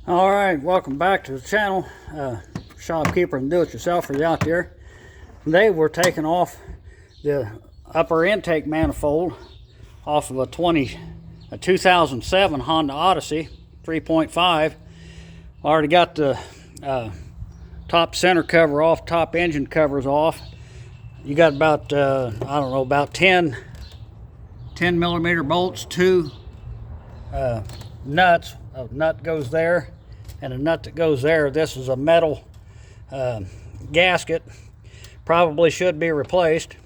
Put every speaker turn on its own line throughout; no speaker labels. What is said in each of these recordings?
All right, welcome back to the channel. Shopkeeper and do-it-yourselfers out there. Today we're taking off the upper intake manifold off of a 2007 Honda Odyssey 3.5. Already got the top center cover off, top engine covers off. You got about, I don't know, about 10 millimeter bolts, two nuts. A nut goes there and a nut that goes there. This is a metal gasket, probably should be replaced.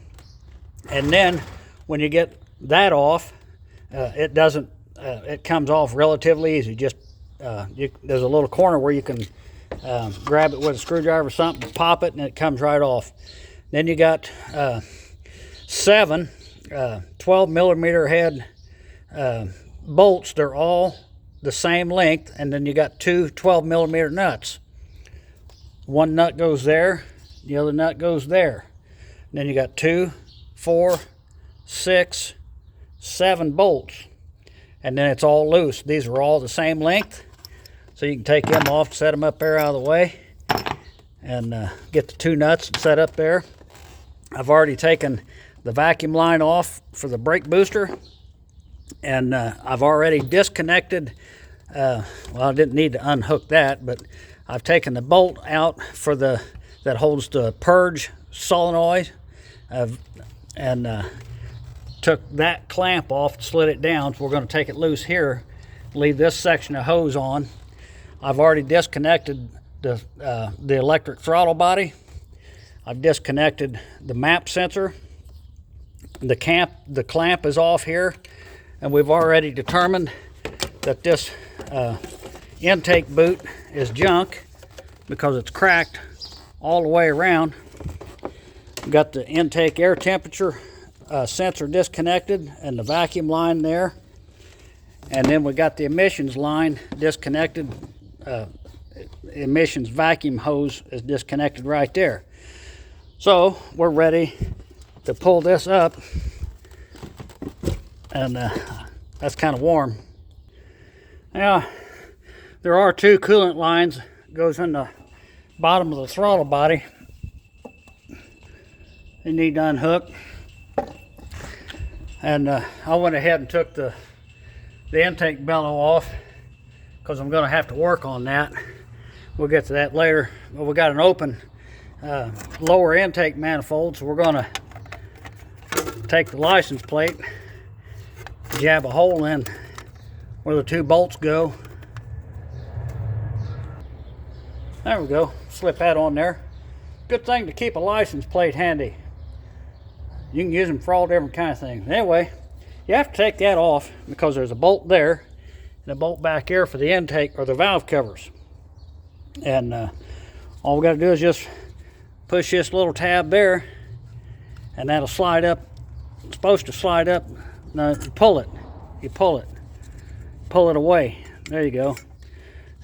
And then when you get that off, it doesn't, it comes off relatively easy. Just there's a little corner where you can grab it with a screwdriver or something, pop it, and it comes right off. Then you got 7 12 millimeter head bolts. They're all the same length, and then you got two 12 millimeter nuts. One nut goes there, the other nut goes there. And then you got 2, 4, 6, 7 bolts, and then it's all loose. These are all the same length, so you can take them off, set them up there out of the way, and get the 2 nuts set up there. I've already taken the vacuum line off for the brake booster, and I've already disconnected, well, I didn't need to unhook that, but I've taken the bolt out for that holds the purge solenoid, and took that clamp off, slid it down. So we're going to take it loose here, leave this section of hose on. I've already disconnected the electric throttle body. I've disconnected the map sensor. The clamp is off here, and we've already determined that this intake boot is junk because it's cracked all the way around. We've got the intake air temperature sensor disconnected and the vacuum line there, and then we got the emissions line disconnected. Emissions vacuum hose is disconnected right there. So we're ready to pull this up, and that's kind of warm. Now, there are 2 coolant lines goes in the bottom of the throttle body. They need to unhook, and I went ahead and took the intake bellow off because I'm going to have to work on that. We'll get to that later. But we got an open lower intake manifold, so we're going to take the license plate, jab a hole in where the 2 bolts go. There we go. Slip that on there. Good thing to keep a license plate handy. You can use them for all different kind of things. Anyway, you have to take that off because there's a bolt there and a bolt back here for the intake or the valve covers. And all we got to do is just push this little tab there, and that'll slide up. It's supposed to slide up. No, you pull it. You pull it. Pull it away. There you go.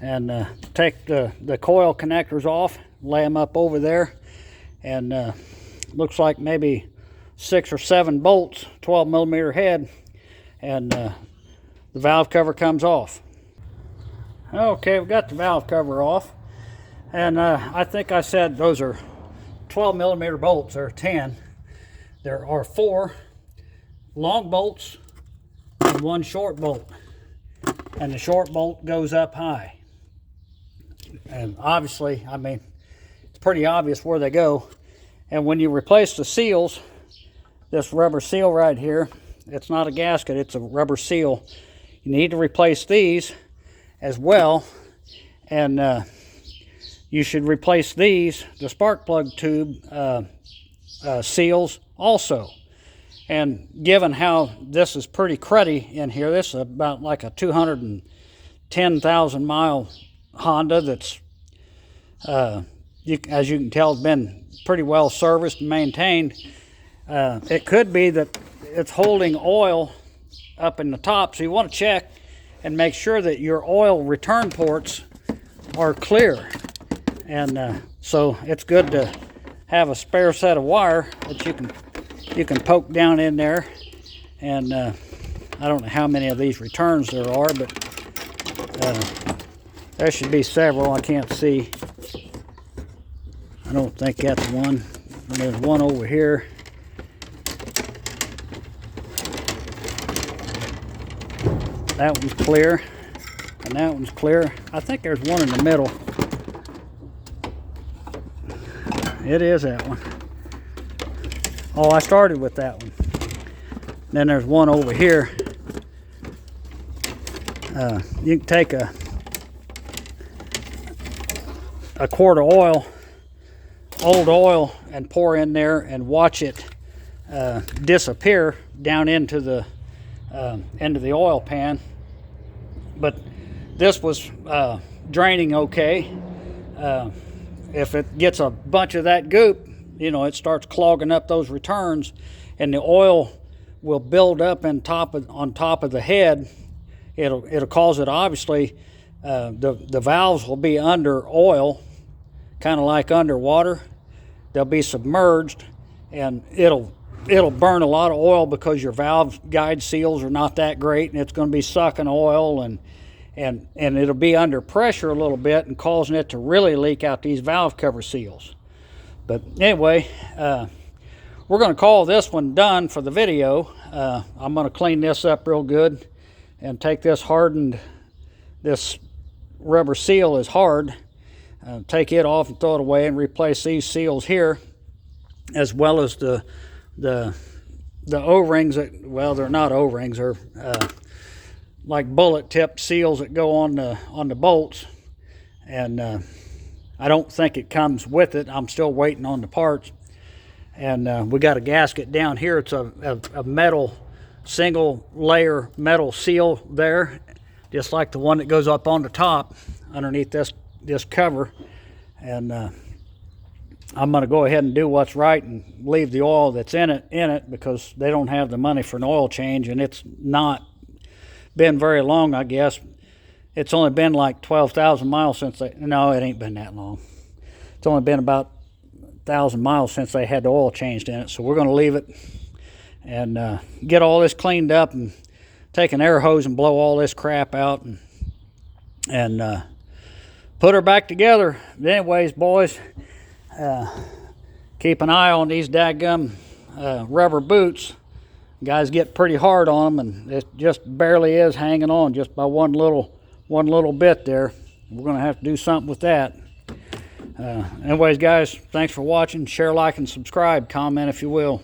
And take the coil connectors off, lay them up over there, and looks like maybe 6 or 7 bolts, 12 millimeter head, and the valve cover comes off. Okay, we've got the valve cover off, and I think I said those are 12 millimeter bolts, or 10. There are 4 long bolts and 1 short bolt, and the short bolt goes up high. And obviously, I mean, it's pretty obvious where they go. And when you replace the seals, this rubber seal right here, it's not a gasket, it's a rubber seal. You need to replace these as well, and you should replace these, the spark plug tube seals also. And given how this is pretty cruddy in here, this is about like a 210,000 mile Honda that's, as you can tell, has been pretty well serviced and maintained. It could be that it's holding oil up in the top, so you want to check and make sure that your oil return ports are clear. And so it's good to have a spare set of wire that you can poke down in there. And I don't know how many of these returns there are, but There should be several. I can't see. I don't think that's one. And there's one over here. That one's clear. And that one's clear. I think there's one in the middle. It is that one. Oh, I started with that one. Then there's one over here. You can take a quart of oil, old oil, and pour in there and watch it disappear down into the oil pan. But this was draining okay. If it gets a bunch of that goop, you know, it starts clogging up those returns, and the oil will build up on top of the head. It'll cause it, obviously, the valves will be under oil, kind of like underwater. They'll be submerged, and it'll burn a lot of oil because your valve guide seals are not that great, and it's going to be sucking oil, and it'll be under pressure a little bit and causing it to really leak out these valve cover seals. But anyway, we're going to call this one done for the video. I'm going to clean this up real good and take this hardened, this rubber seal is hard, take it off and throw it away and replace these seals here, as well as the O-rings that, well, they're not O-rings, they're like bullet tipped seals that go on the bolts. And I don't think it comes with it. I'm still waiting on the parts. And we got a gasket down here. It's a metal, single layer metal seal there, just like the one that goes up on the top underneath this cover. And I'm going to go ahead and do what's right and leave the oil that's in it because they don't have the money for an oil change, and it's not been very long, I guess. It's only been like 12,000 miles since no, it ain't been that long. It's only been about 1,000 miles since they had the oil changed in it. So we're going to leave it and get all this cleaned up and take an air hose and blow all this crap out and put her back together. But anyways, boys, keep an eye on these dadgum rubber boots. Guys get pretty hard on them, and it just barely is hanging on just by one little bit there. We're going to have to do something with that. Anyways, guys, thanks for watching. Share, like, and subscribe. Comment if you will.